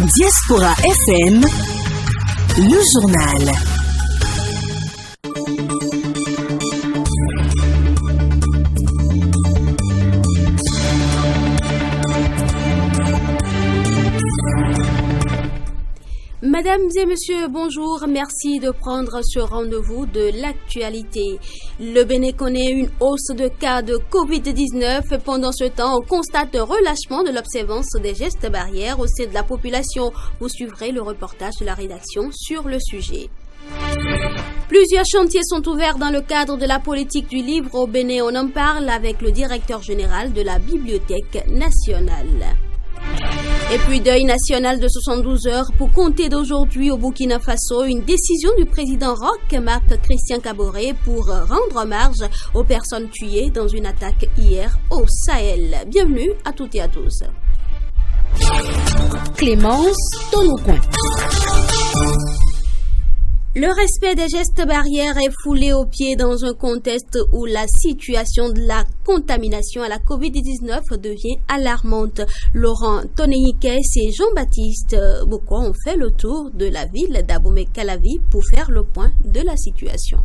Diaspora FM, le journal. Mesdames et messieurs, bonjour. Merci de prendre ce rendez-vous de l'actualité. Le Bénin connaît une hausse de cas de Covid-19. Pendant ce temps, on constate un relâchement de l'observance des gestes barrières au sein de la population. Vous suivrez le reportage de la rédaction sur le sujet. Plusieurs chantiers sont ouverts dans le cadre de la politique du livre au Bénin. On en parle avec le directeur général de la Bibliothèque nationale. Et puis deuil national de 72 heures pour compter d'aujourd'hui au Burkina Faso, une décision du président Roch Marc Christian Kaboré pour rendre hommage aux personnes tuées dans une attaque hier au Sahel. Bienvenue à toutes et à tous. Clémence Tonoucoin. Le respect des gestes barrières est foulé aux pieds dans un contexte où la situation de la contamination à la COVID-19 devient alarmante. Laurent Tonéikès et Jean-Baptiste Bokwa ont fait le tour de la ville d'Abomey-Calavi pour faire le point de la situation.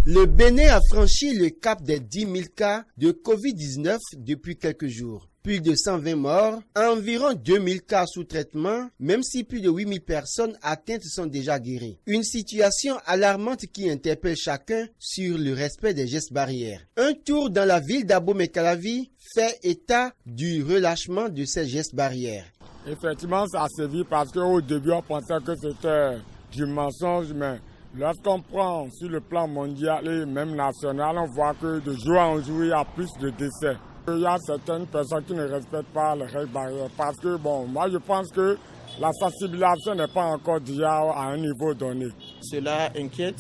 Le Bénin a franchi le cap des 10 000 cas de COVID-19 depuis quelques jours. Plus de 120 morts, environ 2000 cas sous traitement, même si plus de 8000 personnes atteintes sont déjà guéries. Une situation alarmante qui interpelle chacun sur le respect des gestes barrières. Un tour dans la ville d'Abomey-Calavi fait état du relâchement de ces gestes barrières. Effectivement, ça a sévi parce qu'au début, on pensait que c'était du mensonge, mais lorsqu'on prend sur le plan mondial et même national, on voit que de jour en jour, il y a plus de décès. Il y a certaines personnes qui ne respectent pas les règles barrières parce que, moi je pense que la sensibilisation n'est pas encore déjà à un niveau donné. Cela inquiète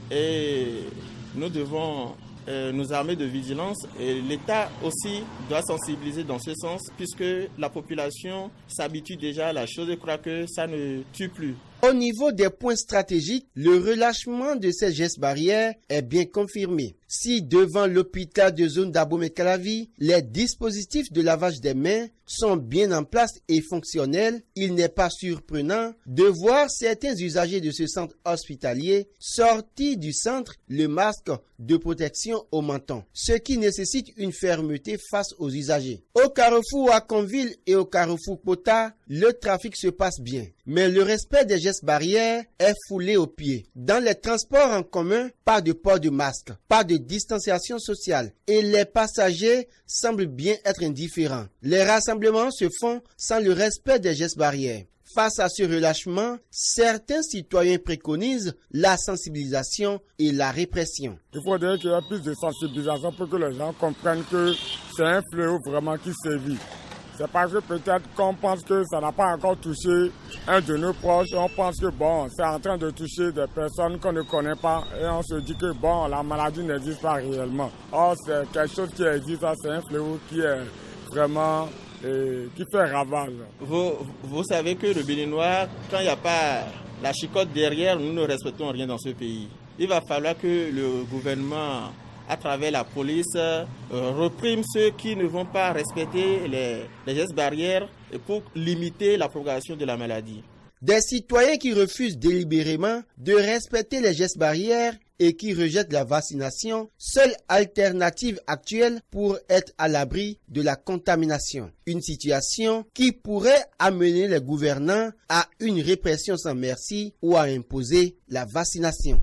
et nous devons nous armer de vigilance et l'État aussi doit sensibiliser dans ce sens puisque la population s'habitue déjà à la chose et croit que ça ne tue plus. Au niveau des points stratégiques, le relâchement de ces gestes barrières est bien confirmé. Si devant l'hôpital de zone d'Abomey-Calavi, les dispositifs de lavage des mains sont bien en place et fonctionnels, il n'est pas surprenant de voir certains usagers de ce centre hospitalier sortir du centre le masque de protection au menton, ce qui nécessite une fermeté face aux usagers. Au carrefour Akonville et au carrefour Pota, le trafic se passe bien, mais le respect des gestes barrières est foulé aux pieds. Dans les transports en commun, pas de port de masque, pas de distanciation sociale et les passagers semblent bien être indifférents. Les rassemblements se font sans le respect des gestes barrières. Face à ce relâchement, certains citoyens préconisent la sensibilisation et la répression. Il faudrait qu'il y ait plus de sensibilisation pour que les gens comprennent que c'est un fléau vraiment qui sévit. C'est parce que peut-être qu'on pense que ça n'a pas encore touché un de nos proches. On pense que c'est en train de toucher des personnes qu'on ne connaît pas. Et on se dit que la maladie n'existe pas réellement. Or, c'est quelque chose qui existe, c'est un fléau qui est vraiment qui fait ravage. Vous savez que le Béninois, quand il n'y a pas la chicotte derrière, nous ne respectons rien dans ce pays. Il va falloir que le gouvernement, à travers la police, reprime ceux qui ne vont pas respecter les gestes barrières pour limiter la propagation de la maladie. Des citoyens qui refusent délibérément de respecter les gestes barrières et qui rejettent la vaccination, seule alternative actuelle pour être à l'abri de la contamination. Une situation qui pourrait amener les gouvernants à une répression sans merci ou à imposer la vaccination.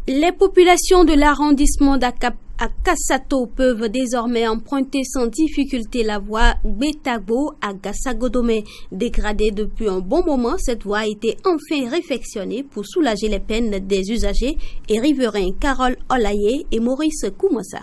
Les populations de l'arrondissement d'Akasato peuvent désormais emprunter sans difficulté la voie Gbetagbo à Gassagodomé. Dégradée depuis un bon moment, cette voie a été enfin réfectionnée pour soulager les peines des usagers et riverains Carole Olaye et Maurice Koumosa.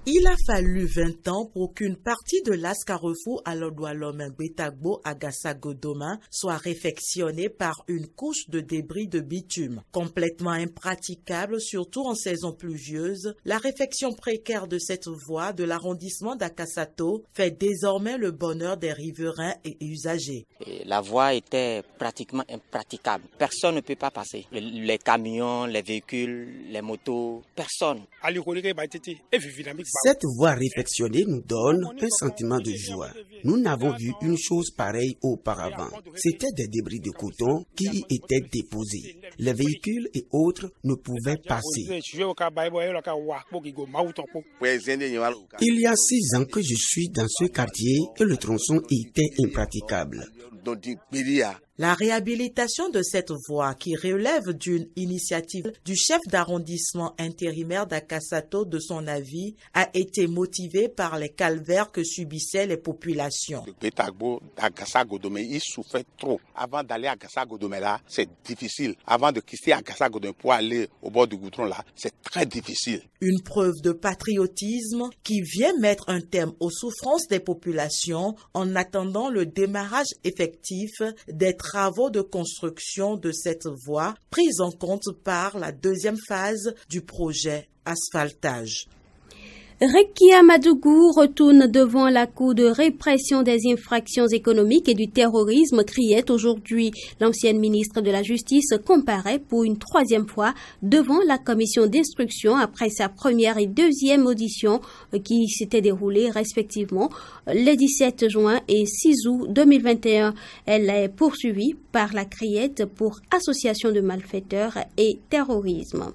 Il a fallu 20 ans pour qu'une partie de l'As Carrefour à l'Odoualom Gbetagbo à Gassagodoma soit réfectionnée par une couche de débris de bitume. Complètement impraticable, surtout en saison pluvieuse, la réfection précaire de cette voie de l'arrondissement d'Akasato fait désormais le bonheur des riverains et usagers. La voie était pratiquement impraticable. Personne ne peut pas passer. Les camions, les véhicules, les motos, personne. Cette voie réflexionnées nous donne un sentiment de joie. Nous n'avons vu une chose pareille auparavant. C'étaient des débris de coton qui y étaient déposés. Les véhicules et autres ne pouvaient passer. Il y a 6 ans que je suis dans ce quartier et le tronçon était impraticable. La réhabilitation de cette voie, qui relève d'une initiative du chef d'arrondissement intérimaire d'Akasato de son avis, a été motivée par les calvaires que subissaient les populations. Bétagbo d'Agassa-Godomé, il souffrait trop. Avant d'aller à Agassa-Godomé là, c'est difficile. Avant de quitter Agassa-Godomé pour aller au bord du goudron là, c'est très difficile. Une preuve de patriotisme qui vient mettre un terme aux souffrances des populations en attendant le démarrage effectif des travaux de construction de cette voie prise en compte par la deuxième phase du projet asphaltage. Rekia Madougou retourne devant la Cour de répression des infractions économiques et du terrorisme, criait aujourd'hui. L'ancienne ministre de la Justice comparaît pour une 3e fois devant la commission d'instruction après sa première et deuxième audition qui s'étaient déroulées respectivement les 17 juin et 6 août 2021. Elle est poursuivie par la criette pour association de malfaiteurs et terrorisme.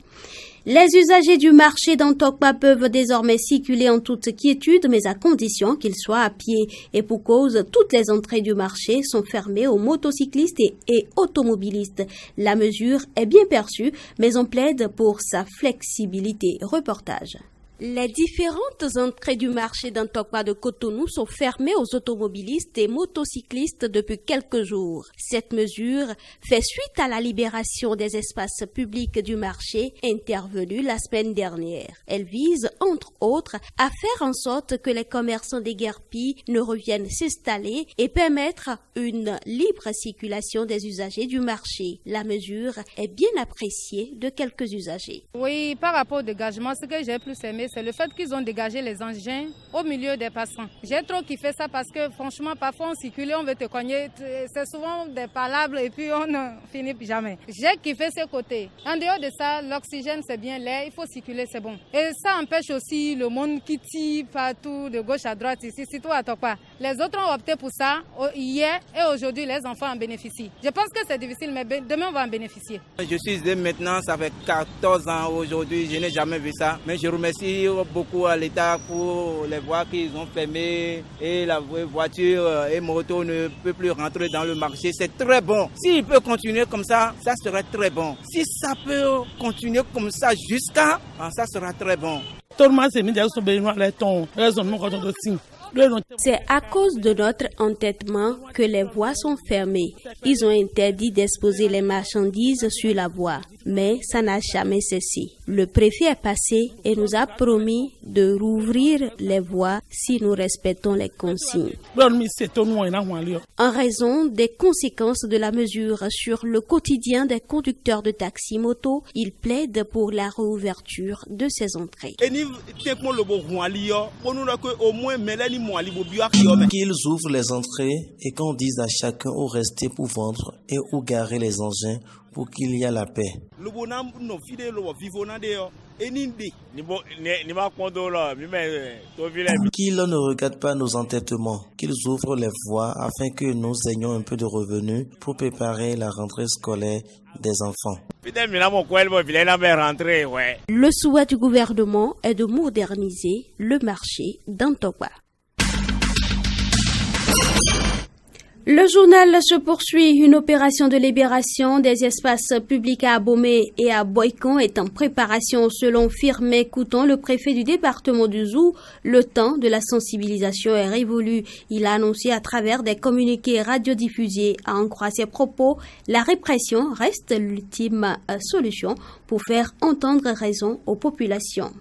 Les usagers du marché d'Antokpa peuvent désormais circuler en toute quiétude, mais à condition qu'ils soient à pied. Et pour cause, toutes les entrées du marché sont fermées aux motocyclistes et automobilistes. La mesure est bien perçue, mais on plaide pour sa flexibilité. Reportage. Les différentes entrées du marché d'Antokpa de Cotonou sont fermées aux automobilistes et motocyclistes depuis quelques jours. Cette mesure fait suite à la libération des espaces publics du marché intervenue la semaine dernière. Elle vise, entre autres, à faire en sorte que les commerçants déguerpis ne reviennent s'installer et permettre une libre circulation des usagers du marché. La mesure est bien appréciée de quelques usagers. Oui, par rapport au dégagement, ce que j'ai plus aimé, c'est le fait qu'ils ont dégagé les engins au milieu des passants. J'ai trop kiffé ça parce que franchement, parfois on circule, on veut te cogner, c'est souvent des palabres et puis on ne finit jamais. J'ai kiffé ce côté. En dehors de ça, l'oxygène c'est bien, l'air, il faut circuler, c'est bon. Et ça empêche aussi le monde qui tire partout de gauche à droite ici, surtout à Tokpa. Les autres ont opté pour ça hier et aujourd'hui les enfants en bénéficient. Je pense que c'est difficile, mais demain on va en bénéficier. Je suis maintenant, ça fait 14 ans aujourd'hui, je n'ai jamais vu ça, mais je remercie beaucoup à l'État pour les voies qu'ils ont fermées et la voiture et moto ne peut plus rentrer dans le marché. C'est très bon. S'il peut continuer comme ça, ça serait très bon. Si ça peut continuer comme ça jusqu'à, ça sera très bon. C'est à cause de notre entêtement que les voies sont fermées. Ils ont interdit d'exposer les marchandises sur la voie, mais ça n'a jamais cessé. Le préfet est passé et nous a promis de rouvrir les voies si nous respectons les consignes. En raison des conséquences de la mesure sur le quotidien des conducteurs de taxi-moto, il plaide pour la réouverture de ces entrées. Qu'ils ouvrent les entrées et qu'on dise à chacun où rester pour vendre et où garer les engins pour qu'il y ait la paix. Qu'ils ne regardent pas nos entêtements, qu'ils ouvrent les voies afin que nous ayons un peu de revenus pour préparer la rentrée scolaire des enfants. Le souhait du gouvernement est de moderniser le marché d'Antokpa. Le journal se poursuit. Une opération de libération des espaces publics à Abomey et à Boycon est en préparation selon Firmin Couton, le préfet du département du Zou. Le temps de la sensibilisation est révolu. Il a annoncé à travers des communiqués radiodiffusés. À en croire ses propos, la répression reste l'ultime solution pour faire entendre raison aux populations.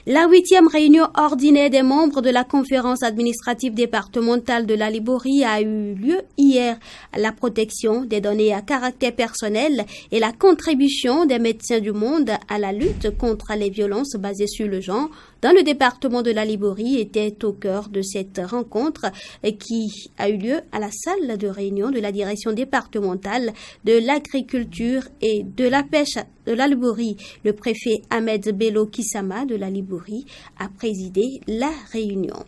La 8e réunion ordinaire des membres de la conférence administrative départementale de la Liborie a eu lieu hier. La protection des données à caractère personnel et la contribution des médecins du monde à la lutte contre les violences basées sur le genre dans le département de la Liborie étaient au cœur de cette rencontre qui a eu lieu à la salle de réunion de la direction départementale de l'agriculture et de la pêche de la Liborie. Le préfet Ahmed Bello Kissama de la Liborie a présidé la réunion.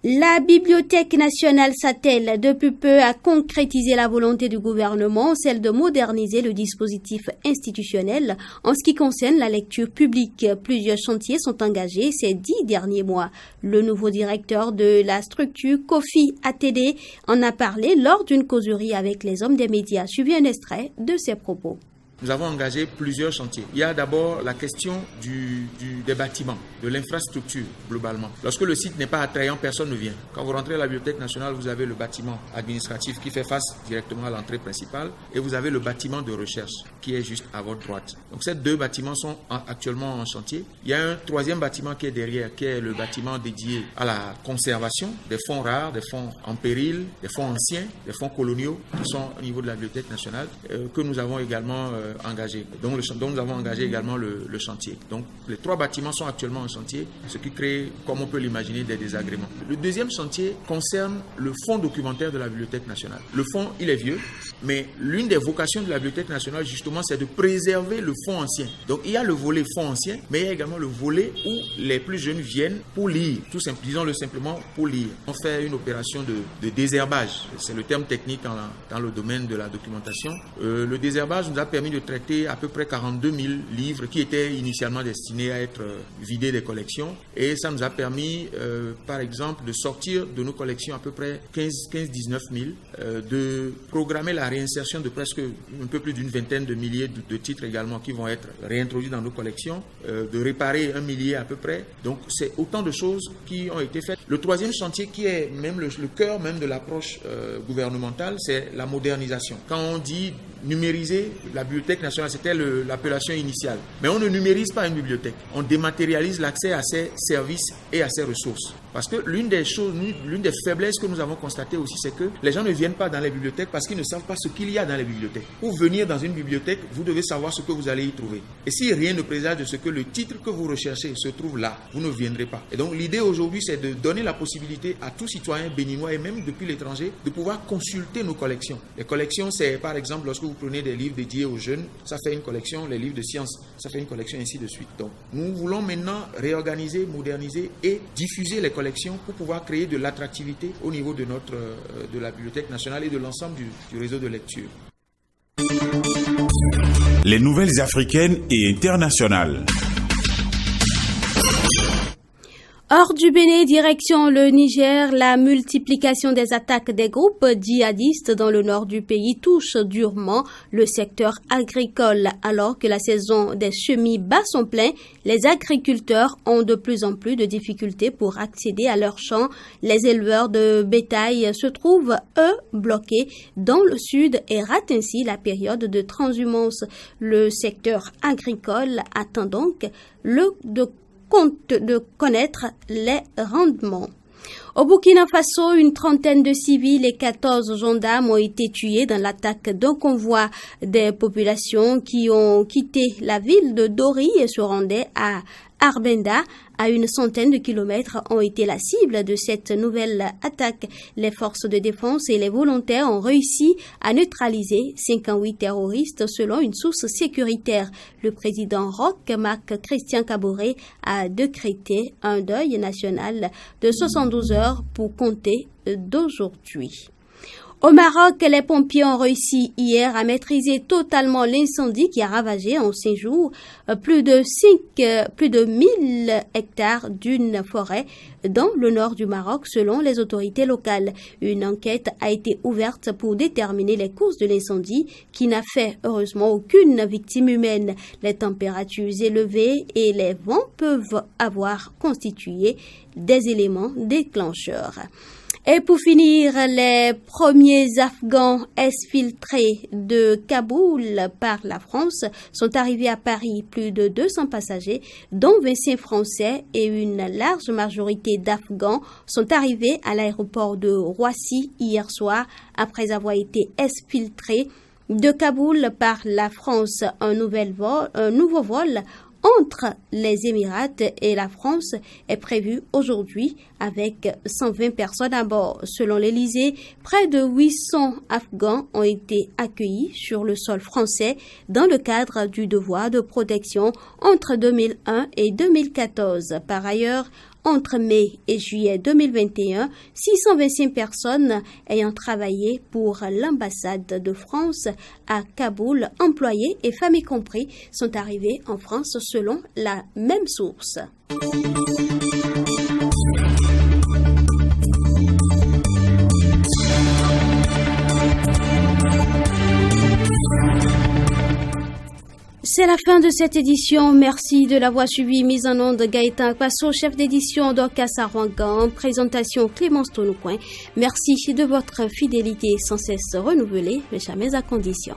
La Bibliothèque nationale s'attelle depuis peu à concrétiser la volonté du gouvernement, celle de moderniser le dispositif institutionnel en ce qui concerne la lecture publique. Plusieurs chantiers sont engagés ces 10 derniers mois. Le nouveau directeur de la structure, Kofi Atede, en a parlé lors d'une causerie avec les hommes des médias. Suivez un extrait de ses propos. Nous avons engagé plusieurs chantiers. Il y a d'abord la question des bâtiments, de l'infrastructure globalement. Lorsque le site n'est pas attrayant, personne ne vient. Quand vous rentrez à la Bibliothèque nationale, vous avez le bâtiment administratif qui fait face directement à l'entrée principale et vous avez le bâtiment de recherche qui est juste à votre droite. Donc ces deux bâtiments sont actuellement en chantier. Il y a un troisième bâtiment qui est derrière, qui est le bâtiment dédié à la conservation des fonds rares, des fonds en péril, des fonds anciens, des fonds coloniaux qui sont au niveau de la Bibliothèque nationale que nous avons également engagé. Donc nous avons engagé également le chantier. Donc les trois bâtiments sont actuellement en chantier, ce qui crée, comme on peut l'imaginer, des désagréments. Le deuxième chantier concerne le fonds documentaire de la Bibliothèque nationale. Le fonds, il est vieux, mais l'une des vocations de la Bibliothèque nationale, justement, c'est de préserver le fonds ancien. Donc il y a le volet fonds ancien, mais il y a également le volet où les plus jeunes viennent pour lire, disons-le simplement, pour lire. On fait une opération de désherbage. C'est le terme technique dans le domaine de la documentation. Le désherbage nous a permis de traiter à peu près 42 000 livres qui étaient initialement destinés à être vidés des collections. Et ça nous a permis, par exemple, de sortir de nos collections à peu près 15-19 000, de programmer la réinsertion de presque un peu plus d'une vingtaine de milliers de titres également qui vont être réintroduits dans nos collections, de réparer 1 millier à peu près. Donc c'est autant de choses qui ont été faites. Le troisième chantier qui est même le cœur même de l'approche gouvernementale, c'est la modernisation. Quand on dit numériser la Bibliothèque nationale, c'était l'appellation initiale. Mais on ne numérise pas une bibliothèque. On dématérialise l'accès à ses services et à ses ressources. Parce que l'une des faiblesses que nous avons constatées aussi, c'est que les gens ne viennent pas dans les bibliothèques parce qu'ils ne savent pas ce qu'il y a dans les bibliothèques. Pour venir dans une bibliothèque, vous devez savoir ce que vous allez y trouver. Et si rien ne présage de ce que le titre que vous recherchez se trouve là, vous ne viendrez pas. Et donc l'idée aujourd'hui, c'est de donner la possibilité à tout citoyen béninois et même depuis l'étranger de pouvoir consulter nos collections. Les collections, c'est par exemple lorsque vous prenez des livres dédiés aux jeunes, ça fait une collection, les livres de sciences, ça fait une collection, ainsi de suite. Donc nous voulons maintenant réorganiser, moderniser et diffuser les collections pour pouvoir créer de l'attractivité au niveau de la Bibliothèque nationale et de l'ensemble du réseau de lecture. Les nouvelles africaines et internationales. Hors du Bénin, direction le Niger, la multiplication des attaques des groupes djihadistes dans le nord du pays touche durement le secteur agricole. Alors que la saison des semis bat son plein, les agriculteurs ont de plus en plus de difficultés pour accéder à leurs champs. Les éleveurs de bétail se trouvent, eux, bloqués dans le sud et ratent ainsi la période de transhumance. Le secteur agricole attend donc de connaître les rendements. Au Burkina Faso, une trentaine de civils et 14 gendarmes ont été tués dans l'attaque d'un convoi. Des populations qui ont quitté la ville de Dori et se rendaient à Arbenda, à une centaine de kilomètres, ont été la cible de cette nouvelle attaque. Les forces de défense et les volontaires ont réussi à neutraliser 58 terroristes selon une source sécuritaire. Le président Roch Marc Christian Kaboré a décrété un deuil national de 72 heures pour compter d'aujourd'hui. Au Maroc, les pompiers ont réussi hier à maîtriser totalement l'incendie qui a ravagé en 5 jours plus de 1000 hectares d'une forêt dans le nord du Maroc, selon les autorités locales. Une enquête a été ouverte pour déterminer les causes de l'incendie qui n'a fait heureusement aucune victime humaine. Les températures élevées et les vents peuvent avoir constitué des éléments déclencheurs. Et pour finir, les premiers Afghans exfiltrés de Kaboul par la France sont arrivés à Paris. Plus de 200 passagers, dont 25 Français et une large majorité d'Afghans, sont arrivés à l'aéroport de Roissy hier soir après avoir été exfiltrés de Kaboul par la France. Un nouveau vol entre les Émirats et la France est prévu aujourd'hui avec 120 personnes à bord. Selon l'Élysée, près de 800 Afghans ont été accueillis sur le sol français dans le cadre du devoir de protection entre 2001 et 2014. Par ailleurs, entre mai et juillet 2021, 625 personnes ayant travaillé pour l'ambassade de France à Kaboul, employés et familles compris, sont arrivés en France selon la même source. C'est la fin de cette édition. Merci de l'avoir suivi. Mise en onde Gaëtan Passo, chef d'édition d'Orcas Arwangan, présentation Clémence Tonoucoin. Merci de votre fidélité sans cesse renouvelée, mais jamais à condition.